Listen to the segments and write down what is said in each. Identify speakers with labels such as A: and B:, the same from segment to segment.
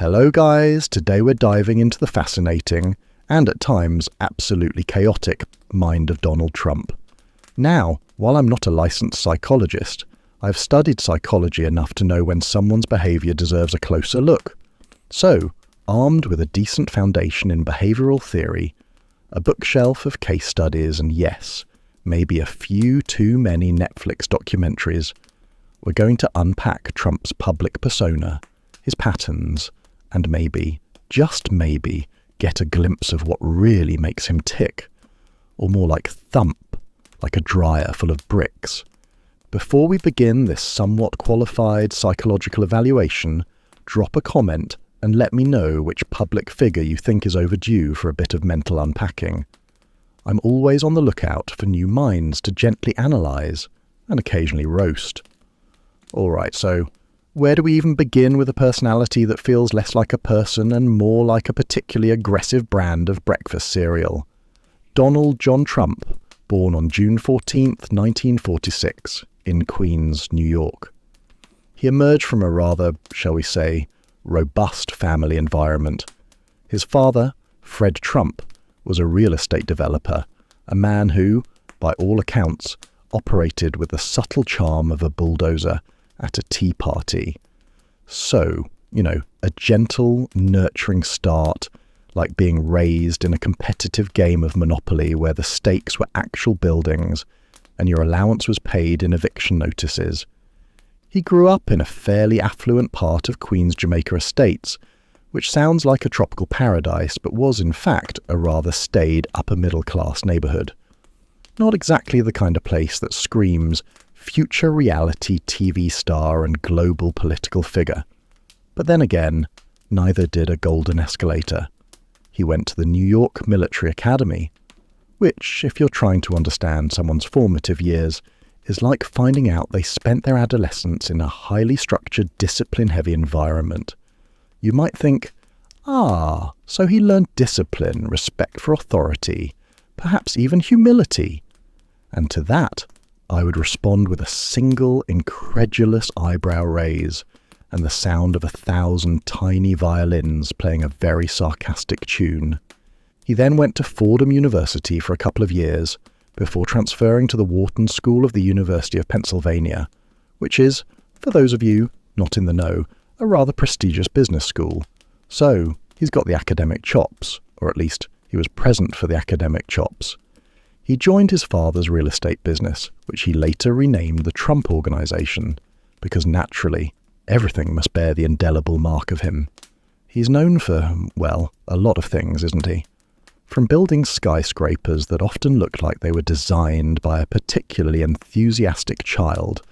A: Hello guys, today we're diving into the fascinating, and at times absolutely chaotic, mind of Donald Trump. Now, while I'm not a licensed psychologist, I've studied psychology enough to know when someone's behaviour deserves a closer look. So, armed with a decent foundation in behavioural theory, a bookshelf of case studies and yes, maybe a few too many Netflix documentaries, we're going to unpack Trump's public persona, his patterns, and maybe, just maybe, get a glimpse of what really makes him tick. Or more like thump, like a dryer full of bricks. Before we begin this somewhat qualified psychological evaluation, drop a comment and let me know which public figure you think is overdue for a bit of mental unpacking. I'm always on the lookout for new minds to gently analyse and occasionally roast. Alright, so where do we even begin with a personality that feels less like a person and more like a particularly aggressive brand of breakfast cereal? Donald John Trump, born on June 14th, 1946, in Queens, New York. He emerged from a rather, shall we say, robust family environment. His father, Fred Trump, was a real estate developer, a man who, by all accounts, operated with the subtle charm of a bulldozer at a tea party. So, a gentle, nurturing start, like being raised in a competitive game of Monopoly where the stakes were actual buildings and your allowance was paid in eviction notices. He grew up in a fairly affluent part of Queens Jamaica Estates, which sounds like a tropical paradise but was in fact a rather staid upper-middle-class neighbourhood. Not exactly the kind of place that screams future reality TV star and global political figure. But then again, neither did a golden escalator. He went to the New York Military Academy, which, if you're trying to understand someone's formative years, is like finding out they spent their adolescence in a highly structured, discipline-heavy environment. You might think, so he learned discipline, respect for authority, perhaps even humility. And to that, I would respond with a single incredulous eyebrow raise and the sound of 1,000 tiny violins playing a very sarcastic tune. He then went to Fordham University for a couple of years before transferring to the Wharton School of the University of Pennsylvania, which is, for those of you not in the know, a rather prestigious business school. So, he's got the academic chops, or at least he was present for the academic chops. He joined his father's real estate business, which he later renamed the Trump Organization, because naturally, everything must bear the indelible mark of him. He's known for, well, a lot of things, isn't he? From building skyscrapers that often look like they were designed by a particularly enthusiastic child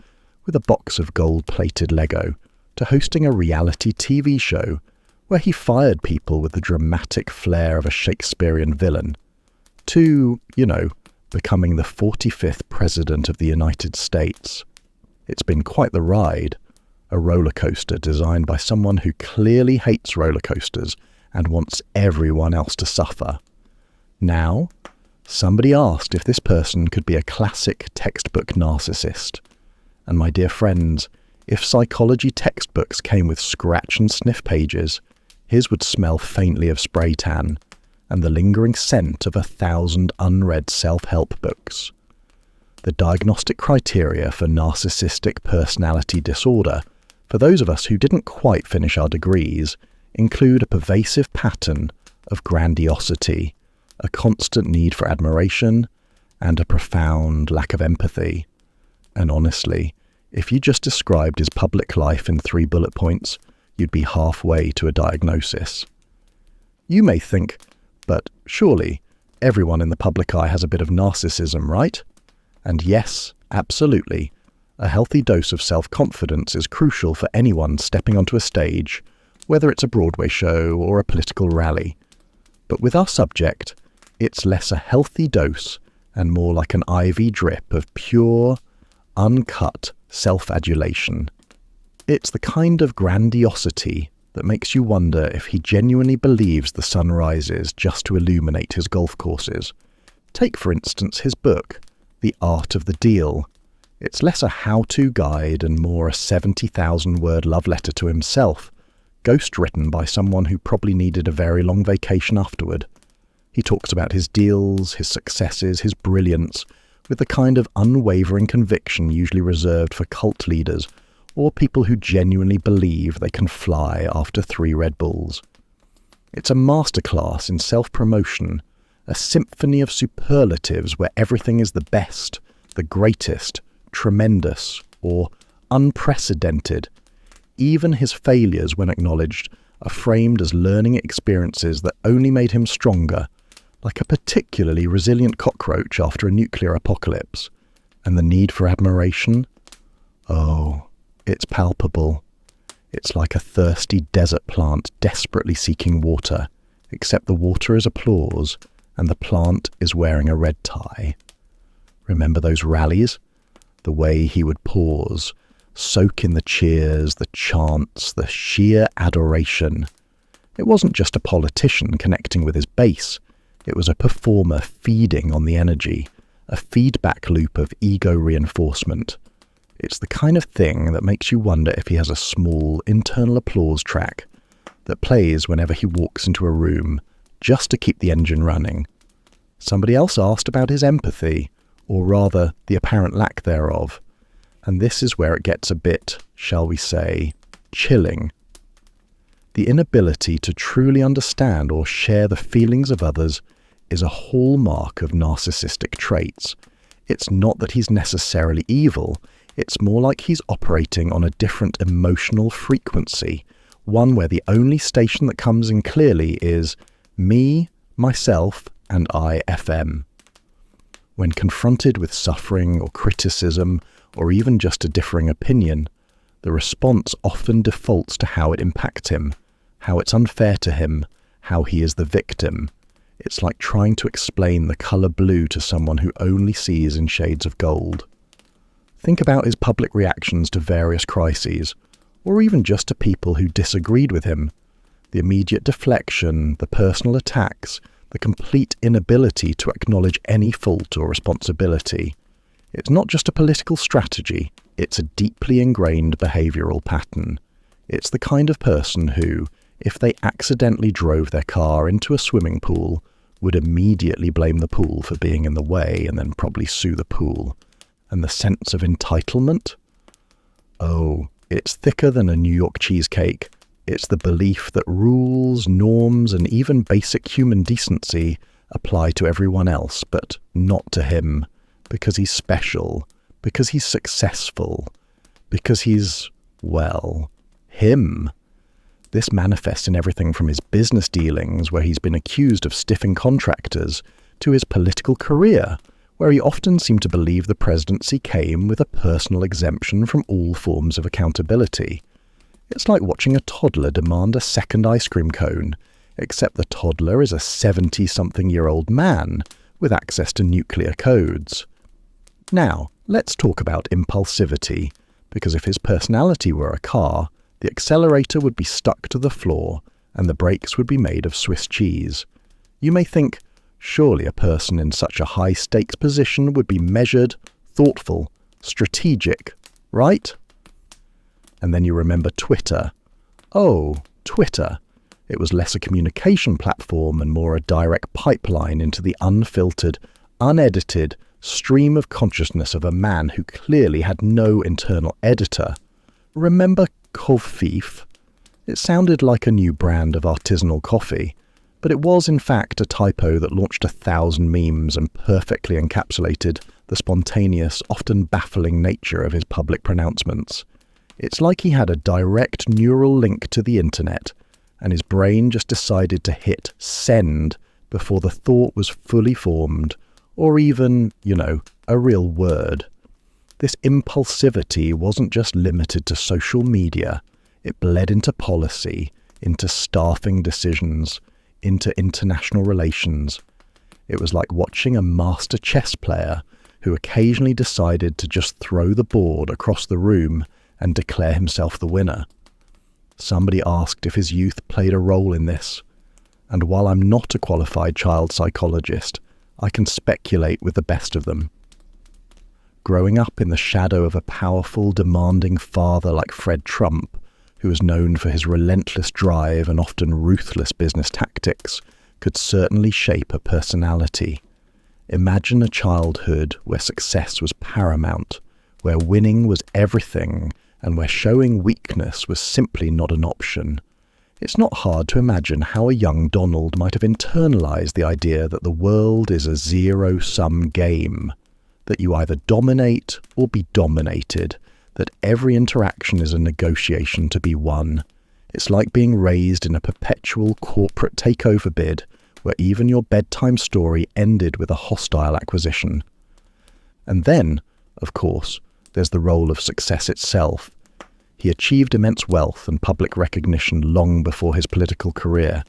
A: with a box of gold-plated Lego, to hosting a reality TV show where he fired people with the dramatic flair of a Shakespearean villain, to, becoming the 45th President of the United States. It's been quite the ride, a roller coaster designed by someone who clearly hates roller coasters and wants everyone else to suffer. Now, somebody asked if this person could be a classic textbook narcissist. And my dear friends, if psychology textbooks came with scratch and sniff pages, his would smell faintly of spray tan and the lingering scent of 1,000 unread self-help books. The diagnostic criteria for narcissistic personality disorder, for those of us who didn't quite finish our degrees, include a pervasive pattern of grandiosity, a constant need for admiration, and a profound lack of empathy. And honestly, if you just described his public life in 3 bullet points, you'd be halfway to a diagnosis. You may think, but surely everyone in the public eye has a bit of narcissism, right? And yes, absolutely, a healthy dose of self-confidence is crucial for anyone stepping onto a stage, whether it's a Broadway show or a political rally. But with our subject, it's less a healthy dose and more like an IV drip of pure, uncut self-adulation. It's the kind of grandiosity that makes you wonder if he genuinely believes the sun rises just to illuminate his golf courses. Take, for instance, his book, The Art of the Deal. It's less a how-to guide and more a 70,000-word love letter to himself, ghost-written by someone who probably needed a very long vacation afterward. He talks about his deals, his successes, his brilliance, with the kind of unwavering conviction usually reserved for cult leaders or people who genuinely believe they can fly after 3 Red Bulls. It's a masterclass in self-promotion, a symphony of superlatives where everything is the best, the greatest, tremendous, or unprecedented. Even his failures, when acknowledged, are framed as learning experiences that only made him stronger, like a particularly resilient cockroach after a nuclear apocalypse. And the need for admiration? Oh, it's palpable. It's like a thirsty desert plant desperately seeking water, except the water is applause, and the plant is wearing a red tie. Remember those rallies? The way he would pause, soak in the cheers, the chants, the sheer adoration. It wasn't just a politician connecting with his base. It was a performer feeding on the energy, a feedback loop of ego reinforcement. It's the kind of thing that makes you wonder if he has a small internal applause track that plays whenever he walks into a room, just to keep the engine running. Somebody else asked about his empathy, or rather, the apparent lack thereof. And this is where it gets a bit, shall we say, chilling. The inability to truly understand or share the feelings of others is a hallmark of narcissistic traits. It's not that he's necessarily evil, it's more like he's operating on a different emotional frequency, one where the only station that comes in clearly is me, myself, and I FM. When confronted with suffering or criticism, or even just a differing opinion, the response often defaults to how it impacts him, how it's unfair to him, how he is the victim. It's like trying to explain the colour blue to someone who only sees in shades of gold. Think about his public reactions to various crises, or even just to people who disagreed with him. The immediate deflection, the personal attacks, the complete inability to acknowledge any fault or responsibility. It's not just a political strategy, it's a deeply ingrained behavioural pattern. It's the kind of person who, if they accidentally drove their car into a swimming pool, would immediately blame the pool for being in the way and then probably sue the pool. And the sense of entitlement? Oh, it's thicker than a New York cheesecake. It's the belief that rules, norms, and even basic human decency apply to everyone else, but not to him, because he's special, because he's successful, because he's, well, him. This manifests in everything from his business dealings, where he's been accused of stiffing contractors, to his political career, where he often seemed to believe the presidency came with a personal exemption from all forms of accountability. It's like watching a toddler demand a second ice cream cone, except the toddler is a 70-something-year-old man with access to nuclear codes. Now, let's talk about impulsivity, because if his personality were a car, the accelerator would be stuck to the floor and the brakes would be made of Swiss cheese. You may think, surely a person in such a high-stakes position would be measured, thoughtful, strategic, right? And then you remember Twitter. Oh, Twitter. It was less a communication platform and more a direct pipeline into the unfiltered, unedited stream of consciousness of a man who clearly had no internal editor. Remember Covfefe? It sounded like a new brand of artisanal coffee, but it was in fact a typo that launched 1,000 memes and perfectly encapsulated the spontaneous, often baffling nature of his public pronouncements. It's like he had a direct neural link to the internet, and his brain just decided to hit send before the thought was fully formed, or even, a real word. This impulsivity wasn't just limited to social media. It bled into policy, into staffing decisions, into international relations. It was like watching a master chess player who occasionally decided to just throw the board across the room and declare himself the winner. Somebody asked if his youth played a role in this, and while I'm not a qualified child psychologist, I can speculate with the best of them. Growing up in the shadow of a powerful, demanding father like Fred Trump, who was known for his relentless drive and often ruthless business tactics, could certainly shape a personality. Imagine a childhood where success was paramount, where winning was everything, and where showing weakness was simply not an option. It's not hard to imagine how a young Donald might have internalized the idea that the world is a zero-sum game, that you either dominate or be dominated, that every interaction is a negotiation to be won. It's like being raised in a perpetual corporate takeover bid, where even your bedtime story ended with a hostile acquisition. And then, of course, there's the role of success itself. He achieved immense wealth and public recognition long before his political career.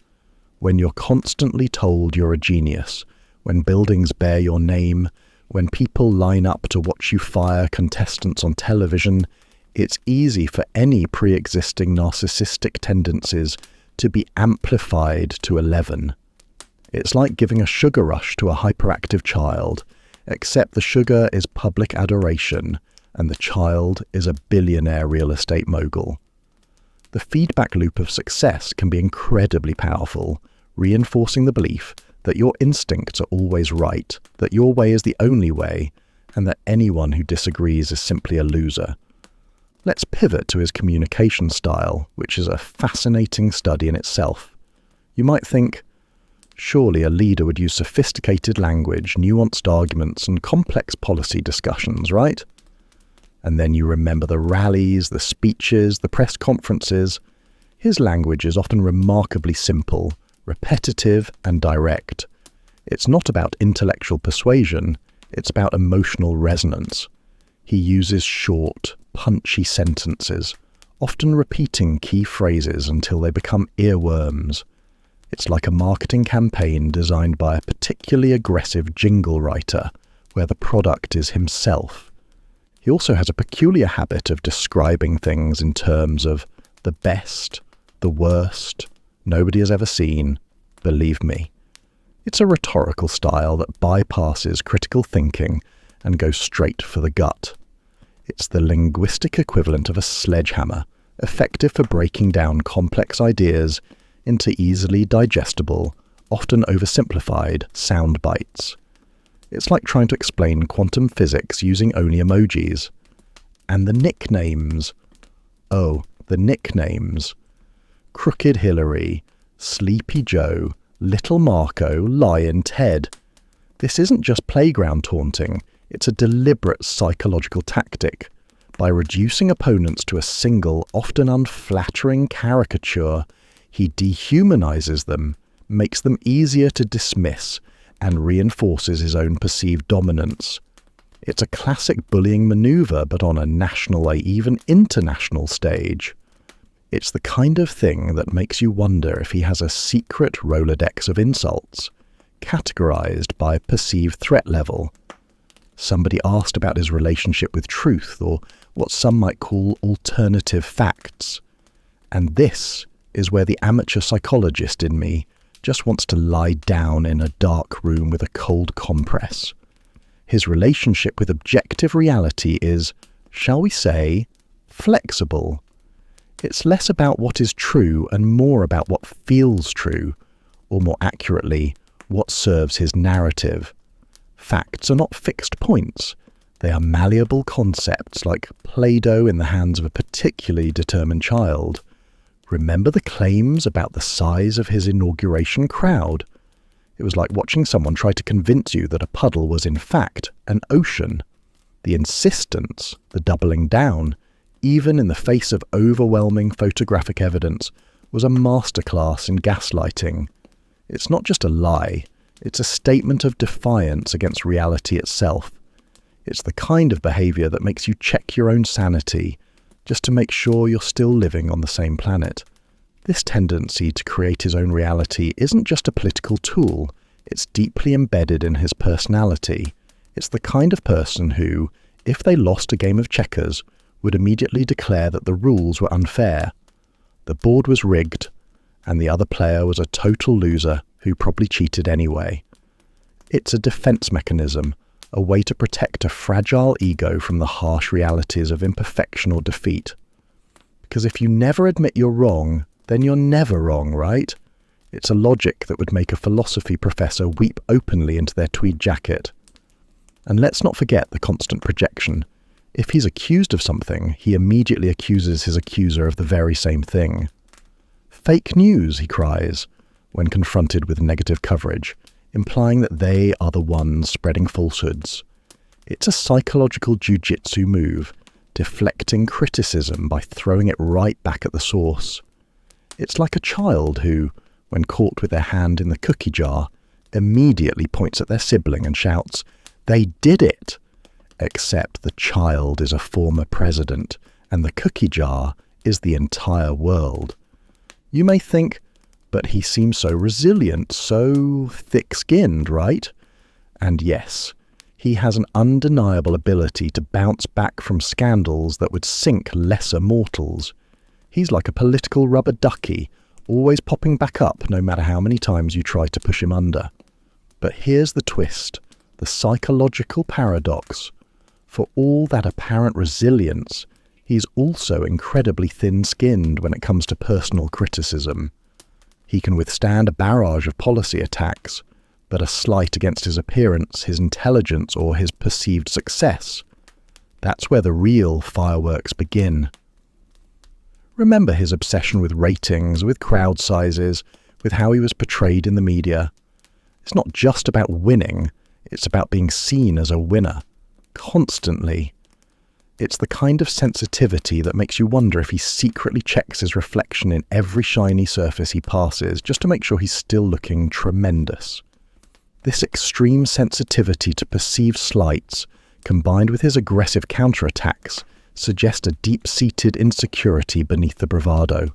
A: When you're constantly told you're a genius, when buildings bear your name, when people line up to watch you fire contestants on television, it's easy for any pre-existing narcissistic tendencies to be amplified to 11. It's like giving a sugar rush to a hyperactive child, except the sugar is public adoration, and the child is a billionaire real estate mogul. The feedback loop of success can be incredibly powerful, reinforcing the belief that your instincts are always right, that your way is the only way, and that anyone who disagrees is simply a loser. Let's pivot to his communication style, which is a fascinating study in itself. You might think, surely a leader would use sophisticated language, nuanced arguments, and complex policy discussions, right? And then you remember the rallies, the speeches, the press conferences. His language is often remarkably simple, repetitive, and direct. It's not about intellectual persuasion, it's about emotional resonance. He uses short, punchy sentences, often repeating key phrases until they become earworms. It's like a marketing campaign designed by a particularly aggressive jingle writer, where the product is himself. He also has a peculiar habit of describing things in terms of the best, the worst, nobody has ever seen, believe me. It's a rhetorical style that bypasses critical thinking and goes straight for the gut. It's the linguistic equivalent of a sledgehammer, effective for breaking down complex ideas into easily digestible, often oversimplified sound bites. It's like trying to explain quantum physics using only emojis. And the nicknames. Oh, the nicknames. Crooked Hillary, Sleepy Joe, Little Marco, Lion Ted. This isn't just playground taunting, it's a deliberate psychological tactic. By reducing opponents to a single, often unflattering caricature, he dehumanizes them, makes them easier to dismiss, and reinforces his own perceived dominance. It's a classic bullying maneuver, but on a national, even international stage. It's the kind of thing that makes you wonder if he has a secret Rolodex of insults, categorized by perceived threat level. Somebody asked about his relationship with truth, or what some might call alternative facts. And this is where the amateur psychologist in me just wants to lie down in a dark room with a cold compress. His relationship with objective reality is, shall we say, flexible. It's less about what is true and more about what feels true, or more accurately, what serves his narrative. Facts are not fixed points. They are malleable concepts like Play-Doh in the hands of a particularly determined child. Remember the claims about the size of his inauguration crowd? It was like watching someone try to convince you that a puddle was in fact an ocean. The insistence, the doubling down, even in the face of overwhelming photographic evidence, was a masterclass in gaslighting. It's not just a lie, it's a statement of defiance against reality itself. It's the kind of behavior that makes you check your own sanity, just to make sure you're still living on the same planet. This tendency to create his own reality isn't just a political tool, it's deeply embedded in his personality. It's the kind of person who, if they lost a game of checkers, would immediately declare that the rules were unfair. The board was rigged, and the other player was a total loser who probably cheated anyway. It's a defense mechanism, a way to protect a fragile ego from the harsh realities of imperfection or defeat. Because if you never admit you're wrong, then you're never wrong, right? It's a logic that would make a philosophy professor weep openly into their tweed jacket. And let's not forget the constant projection. If he's accused of something, he immediately accuses his accuser of the very same thing. Fake news, he cries, when confronted with negative coverage, implying that they are the ones spreading falsehoods. It's a psychological jujitsu move, deflecting criticism by throwing it right back at the source. It's like a child who, when caught with their hand in the cookie jar, immediately points at their sibling and shouts, "They did it!" Except the child is a former president, and the cookie jar is the entire world. You may think, but he seems so resilient, so thick-skinned, right? And yes, he has an undeniable ability to bounce back from scandals that would sink lesser mortals. He's like a political rubber ducky, always popping back up no matter how many times you try to push him under. But here's the twist, the psychological paradox. For all that apparent resilience, he's also incredibly thin-skinned when it comes to personal criticism. He can withstand a barrage of policy attacks, but a slight against his appearance, his intelligence, or his perceived success, that's where the real fireworks begin. Remember his obsession with ratings, with crowd sizes, with how he was portrayed in the media. It's not just about winning, it's about being seen as a winner. Constantly. It's the kind of sensitivity that makes you wonder if he secretly checks his reflection in every shiny surface he passes, just to make sure he's still looking tremendous. This extreme sensitivity to perceived slights, combined with his aggressive counterattacks, suggest a deep-seated insecurity beneath the bravado.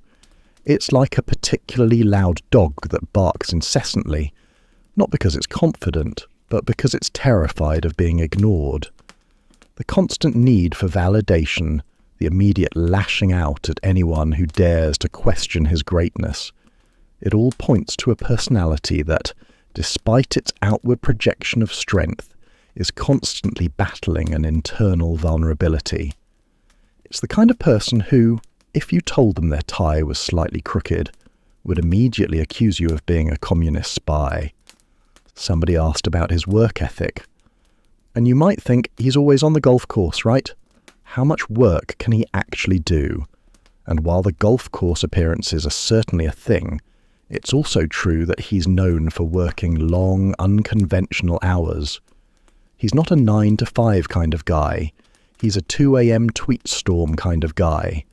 A: It's like a particularly loud dog that barks incessantly, not because it's confident, but because it's terrified of being ignored. The constant need for validation, the immediate lashing out at anyone who dares to question his greatness, it all points to a personality that, despite its outward projection of strength, is constantly battling an internal vulnerability. It's the kind of person who, if you told them their tie was slightly crooked, would immediately accuse you of being a communist spy. Somebody asked about his work ethic. And you might think he's always on the golf course, right? How much work can he actually do? And while the golf course appearances are certainly a thing, it's also true that he's known for working long, unconventional hours. He's not a 9-to-5 kind of guy. He's a 2 a.m. tweet storm kind of guy.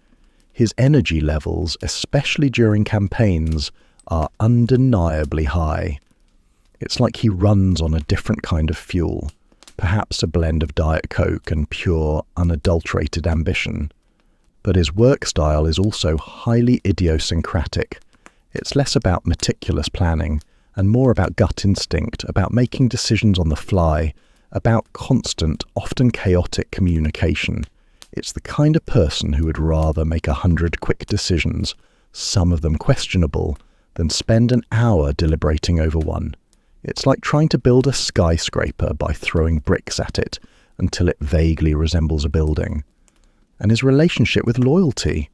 A: His energy levels, especially during campaigns, are undeniably high. It's like he runs on a different kind of fuel. Perhaps a blend of Diet Coke and pure, unadulterated ambition. But his work style is also highly idiosyncratic. It's less about meticulous planning and more about gut instinct, about making decisions on the fly, about constant, often chaotic communication. It's the kind of person who would rather make 100 quick decisions, some of them questionable, than spend an hour deliberating over one. It's like trying to build a skyscraper by throwing bricks at it until it vaguely resembles a building. And his relationship with loyalty.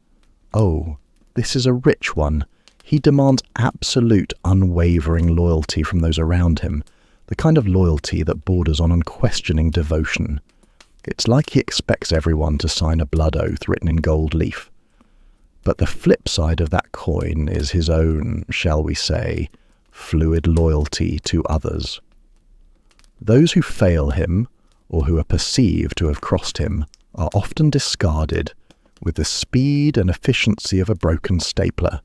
A: Oh, this is a rich one. He demands absolute, unwavering loyalty from those around him, the kind of loyalty that borders on unquestioning devotion. It's like he expects everyone to sign a blood oath written in gold leaf. But the flip side of that coin is his own, shall we say, fluid loyalty to others. Those who fail him, or who are perceived to have crossed him, are often discarded with the speed and efficiency of a broken stapler.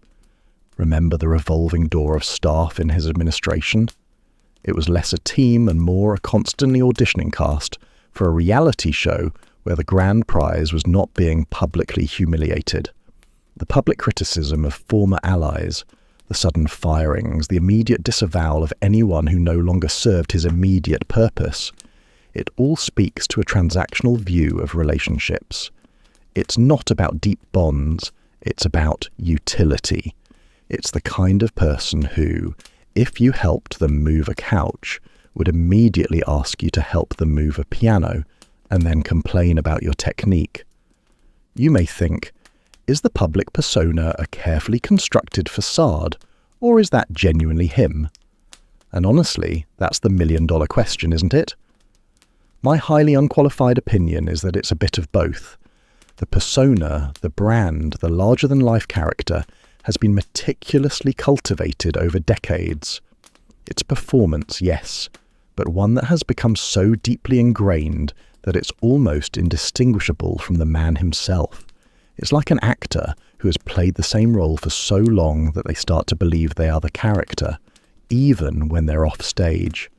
A: Remember the revolving door of staff in his administration? It was less a team and more a constantly auditioning cast for a reality show where the grand prize was not being publicly humiliated. The public criticism of former allies, the sudden firings, the immediate disavowal of anyone who no longer served his immediate purpose. It all speaks to a transactional view of relationships. It's not about deep bonds, it's about utility. It's the kind of person who, if you helped them move a couch, would immediately ask you to help them move a piano, and then complain about your technique. You may think, Is the public persona a carefully constructed facade, or is that genuinely him? And honestly, that's the million-dollar question, isn't it? My highly unqualified opinion is that it's a bit of both. The persona, the brand, the larger-than-life character has been meticulously cultivated over decades. It's performance, yes, but one that has become so deeply ingrained that it's almost indistinguishable from the man himself. It's like an actor who has played the same role for so long that they start to believe they are the character, even when they're off stage.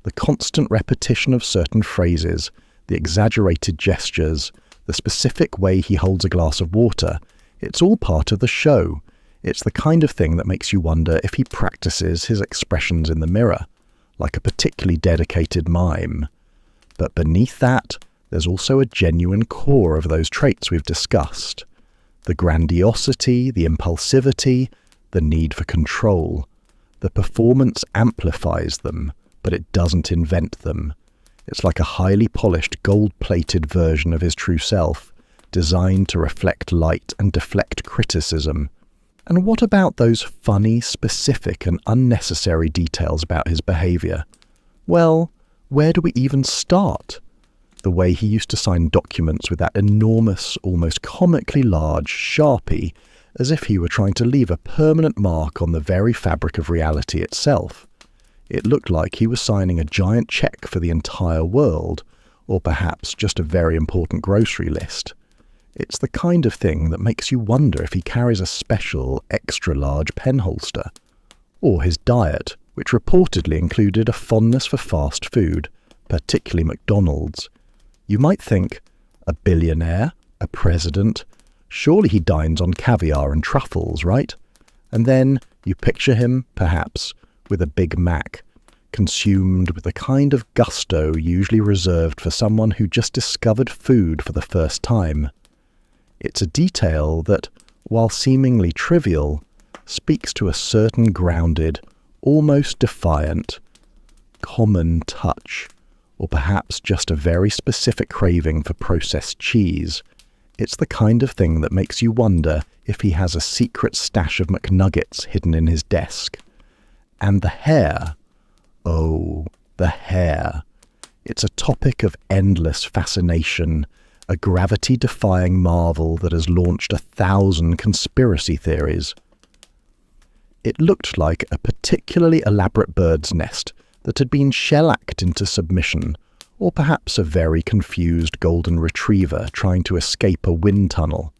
A: The constant repetition of certain phrases, the exaggerated gestures, the specific way he holds a glass of water, it's all part of the show. It's the kind of thing that makes you wonder if he practices his expressions in the mirror, like a particularly dedicated mime. But beneath that, there's also a genuine core of those traits we've discussed. The grandiosity, the impulsivity, the need for control. The performance amplifies them, but it doesn't invent them. It's like a highly polished, gold-plated version of his true self, designed to reflect light and deflect criticism. And what about those funny, specific and unnecessary details about his behaviour? Well, where do we even start? The way he used to sign documents with that enormous, almost comically large Sharpie, as if he were trying to leave a permanent mark on the very fabric of reality itself. It looked like he was signing a giant check for the entire world, or perhaps just a very important grocery list. It's the kind of thing that makes you wonder if he carries a special, extra-large pen holster. Or his diet, which reportedly included a fondness for fast food, particularly McDonald's. You might think, a billionaire, a president, surely he dines on caviar and truffles, right? And then you picture him, perhaps, with a Big Mac, consumed with the kind of gusto usually reserved for someone who just discovered food for the first time. It's a detail that, while seemingly trivial, speaks to a certain grounded, almost defiant, common touch, or perhaps just a very specific craving for processed cheese. It's the kind of thing that makes you wonder if he has a secret stash of McNuggets hidden in his desk. And the hair. Oh, the hair. It's a topic of endless fascination, a gravity-defying marvel that has launched 1,000 conspiracy theories. It looked like a particularly elaborate bird's nest that had been shellacked into submission, or perhaps a very confused golden retriever trying to escape a wind tunnel.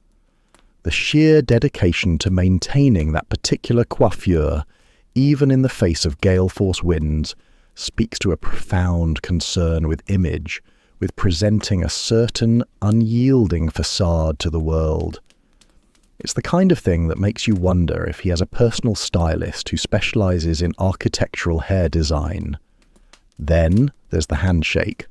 A: The sheer dedication to maintaining that particular coiffure, even in the face of gale-force winds, speaks to a profound concern with image, with presenting a certain unyielding facade to the world. It's the kind of thing that makes you wonder if he has a personal stylist who specializes in architectural hair design. Then there's the handshake.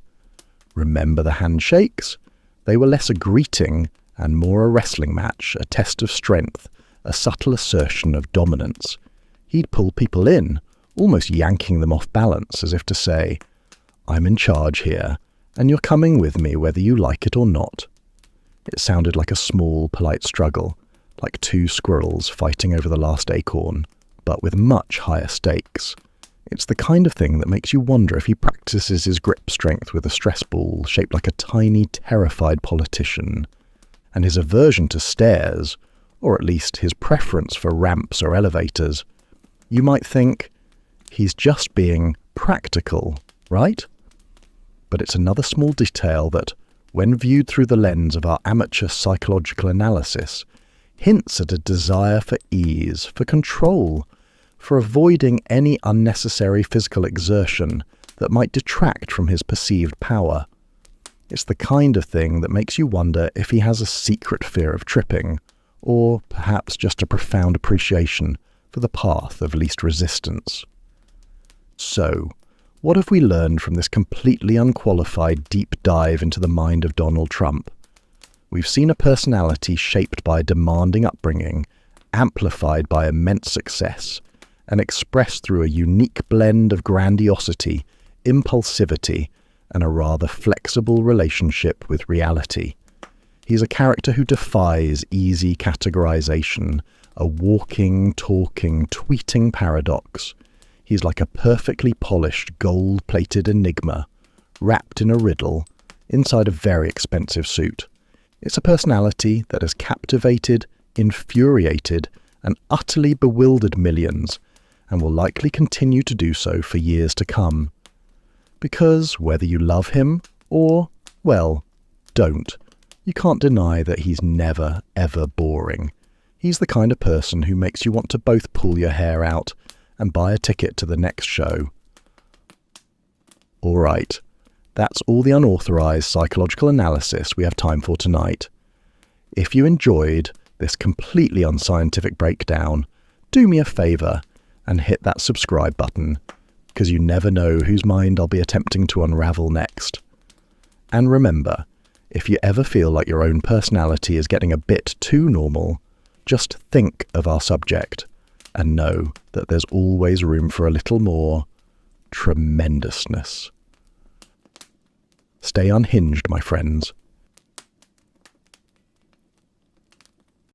A: Remember the handshakes? They were less a greeting and more a wrestling match, a test of strength, a subtle assertion of dominance. He'd pull people in, almost yanking them off balance, as if to say, "I'm in charge here, and you're coming with me whether you like it or not." It sounded like a small, polite struggle, like two squirrels fighting over the last acorn, but with much higher stakes. It's the kind of thing that makes you wonder if he practices his grip strength with a stress ball shaped like a tiny, terrified politician. And his aversion to stairs, or at least his preference for ramps or elevators, you might think, he's just being practical, right? But it's another small detail that, when viewed through the lens of our amateur psychological analysis, hints at a desire for ease, for control, for avoiding any unnecessary physical exertion that might detract from his perceived power. It's the kind of thing that makes you wonder if he has a secret fear of tripping, or perhaps just a profound appreciation for the path of least resistance. So, what have we learned from this completely unqualified deep dive into the mind of Donald Trump? We've seen a personality shaped by a demanding upbringing, amplified by immense success, and expressed through a unique blend of grandiosity, impulsivity, and a rather flexible relationship with reality. He's a character who defies easy categorization, a walking, talking, tweeting paradox. He's like a perfectly polished, gold-plated enigma, wrapped in a riddle, inside a very expensive suit. It's a personality that has captivated, infuriated, and utterly bewildered millions, and will likely continue to do so for years to come. Because whether you love him or, well, don't, you can't deny that he's never, ever boring. He's the kind of person who makes you want to both pull your hair out and buy a ticket to the next show. All right, that's all the unauthorized psychological analysis we have time for tonight. If you enjoyed this completely unscientific breakdown, do me a favour and hit that subscribe button, because you never know whose mind I'll be attempting to unravel next. And remember, if you ever feel like your own personality is getting a bit too normal, just think of our subject and know that there's always room for a little more tremendousness. Stay unhinged, my friends.